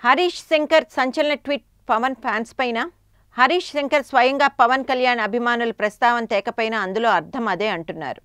హరీష్ శంకర్ సంచలన tweet Pawan fans పైన. హరీష్ శంకర్ స్వయంగా పవన్ కళ్యాణ్ అభిమానుల ప్రస్తావన తేకపోయినా అందులో అర్థం అదే అంటున్నారు.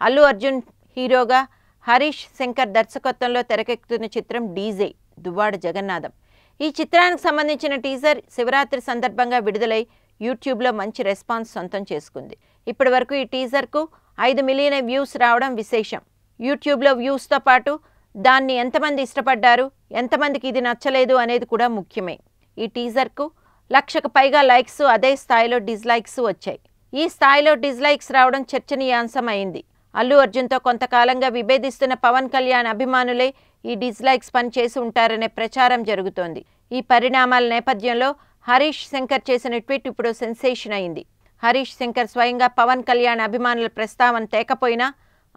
అల్లు అర్జున్ హీరోగా హరీష్ శంకర్ దర్శకత్వంలో తెరకెక్కుతున్న చిత్రం డీజే దువ్వాడ జగన్నాథం. ఈ చిత్రానికి సంబంధించిన టీజర్ శివరాత్రి సందర్భంగా విడుదలై యూట్యూబ్లో మంచి రెస్పాన్స్ సొంతం చేసుకుంది. ఇప్పటి వరకు ఈ టీజర్కు 5 మిలియన్ వ్యూస్ రావడం విశేషం. యూట్యూబ్లో వ్యూస్తో పాటు దాన్ని ఎంతమంది ఇష్టపడ్డారు, ఎంతమందికి ఇది నచ్చలేదు అనేది కూడా ముఖ్యమే. ఈ టీజర్కు 1,00,000కు పైగా లైక్స్, అదే స్థాయిలో డిస్లైక్స్ వచ్చాయి. ఈ స్థాయిలో డిస్లైక్స్ రావడం చర్చనీయాంశం అయింది. అల్లు అర్జున్తో కొంతకాలంగా విభేదిస్తున్న పవన్ కళ్యాణ్ అభిమానులే ఈ డిస్లైక్స్ పనిచేసి ఉంటారనే ప్రచారం జరుగుతోంది. ఈ పరిణామాల నేపథ్యంలో హరీష్ శంకర్ చేసిన ట్వీట్ ఇప్పుడు సెన్సేషన్ అయింది. హరీష్ శంకర్ స్వయంగా పవన్ కళ్యాణ్ అభిమానుల ప్రస్తావన తేకపోయినా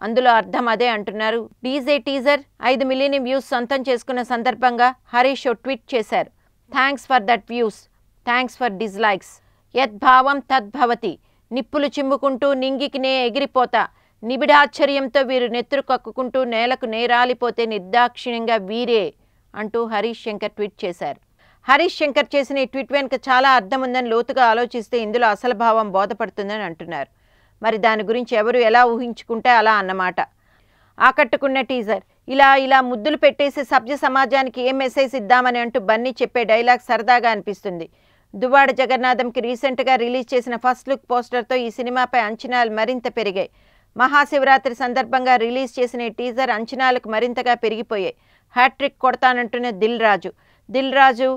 అందులో అర్థం అదే అంటున్నారు. డీజే టీజర్ 5 మిలియన్ వ్యూస్ సొంతం చేసుకున్న సందర్భంగా హరీష్ ఓ ట్వీట్ చేశారు. Thanks for that views, thanks for dislikes. యద్భావం తద్భవతి. నిప్పులు చిమ్ముకుంటూ నింగికి నే ఎగిరిపోతా. నిబిడాశ్చర్యంతో వీరు నెత్తురు కక్కుకుంటూ నేలకు నేరాలిపోతే నిర్దాక్షిణ్యంగా వీరే అంటూ హరీష్ శంకర్ ట్వీట్ చేశారు. హరీష్ శంకర్ చేసిన ఈ ట్వీట్ వెనుక చాలా అర్థం ఉందని లోతుగా ఆలోచిస్తే ఇందులో అసలు భావం బోధపడుతుందని అంటున్నారు. మరి దాని గురించి ఎవరు ఎలా ఊహించుకుంటే అలా అన్నమాట. ఆకట్టుకున్న టీజర్. ఇలా ముద్దులు పెట్టేసి సభ్య సమాజానికి ఏం మెసేజ్ ఇద్దామని అంటూ బన్నీ చెప్పే డైలాగ్ సరదాగా అనిపిస్తుంది. దువ్వాడ జగన్నాథంకి రీసెంట్గా రిలీజ్ చేసిన ఫస్ట్ లుక్ పోస్టర్తో ఈ సినిమాపై అంచనాలు మరింత పెరిగాయి. మహాశివరాత్రి సందర్భంగా రిలీజ్ చేసిన ఈ టీజర్ అంచనాలకు మరింతగా పెరిగిపోయాయి. హ్యాట్రిక్ కొడతానంటున్న దిల్ రాజు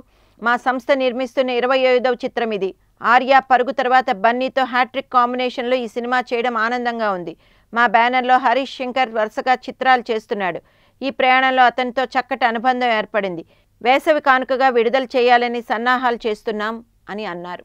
మా సంస్థ నిర్మిస్తున్న 25వ చిత్రం ఇది. ఆర్య పరుగు తర్వాత బన్నీతో హ్యాట్రిక్ కాంబినేషన్లో ఈ సినిమా చేయడం ఆనందంగా ఉంది. మా బ్యానర్లో హరీష్ శంకర్ వరుసగా చిత్రాలు చేస్తున్నాడు. ఈ ప్రయాణంలో అతనితో చక్కటి అనుబంధం ఏర్పడింది. వేసవి కానుకగా విడుదల చేయాలని సన్నాహాలు చేస్తున్నాం అని అన్నారు.